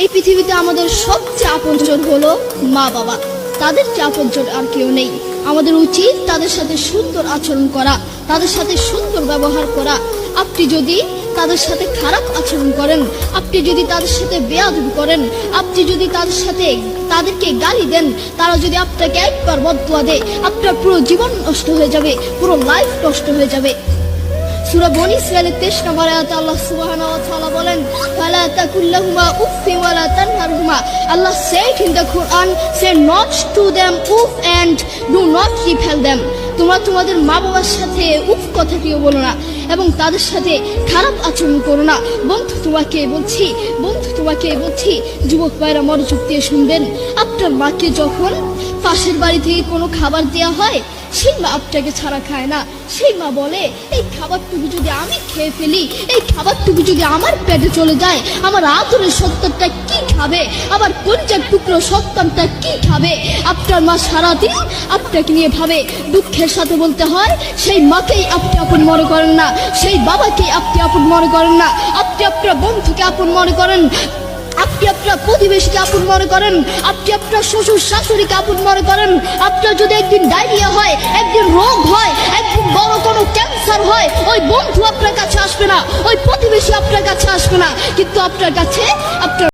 এই পৃথিবীতে আমাদের সবচেয়ে আপনজন হলো মা বাবা। তাদের চেয়ে আপনজন আর কেউ নেই। আমাদের উচিত তাদের সাথে সুন্দর আচরণ করা, তাদের সাথে সুন্দর ব্যবহার করা। আপনি যদি তাদের সাথে খারাপ আচরণ করেন, আপনি যদি তাদের সাথে বেয়াদবি করেন, আপনি যদি তাদেরকে গালি দেন, তারা যদি আপনাকে একবার বদদুয়া দেয়, আপনার পুরো জীবন নষ্ট হয়ে যাবে, পুরো লাইফ নষ্ট হয়ে যাবে। সূরা বনী ইসরাঈলের 23 নম্বর আয়াতে আল্লাহ সুবহানাহু ওয়া তাআলা বলেন, ফালা তাকুল্লাহুমা উফফিন ওয়া লা তানহারহুমা। Allah said in the Quran, say not to them uff and do not repel them. তোমরা তোমাদের মা বাবার সাথে উফ কথাটিও বলো না এবং তাদের সাথে খারাপ আচরণ করো না। বন্ধু তোমাকে বলছি যুবক ভাইরা মনোযোগ দিয়ে শুনবেন। আপনার মাকে যখন পাশের বাড়ি থেকে কোনো খাবার দেওয়া হয়, সেই মা আপনাকে ছাড়া খায় না। সেই মা বলে, এই খাবারটুকু যদি আমি খেয়ে ফেলি, এই খাবারটুকু যদি আমার পেটে চলে যায়, আমার আদরের সন্তানটা কি খাবে? আমার কলিজার টুকরো সন্তানটা কি খাবে? আপনার মা সারাদিন আপনাকে নিয়ে ভাবে। দুঃখের সাথে বলতে হয়, সেই মাকেই আপনি আপন মনে করেন না, সেই বাবাকেই আপনি আপন মনে করেন না। আপনি আপনার বন্ধুকে আপন মনে করেন, আপনি আপনার প্রতিবেশীকে আপন মনে করেন, আপনি আপনার শ্বশুর শাশুড়িকে আপন মনে করেন। আপনার যদি একদিন ডায়রিয়া হয়, একদিন রোগ হয়, একদিন বড় কোনো ক্যান্সার হয়, ওই বন্ধু আপনার কাছে আসবে না, ওই প্রতিবেশী আপনার কাছে আসবে না, কিন্তু আপনার কাছে আপনার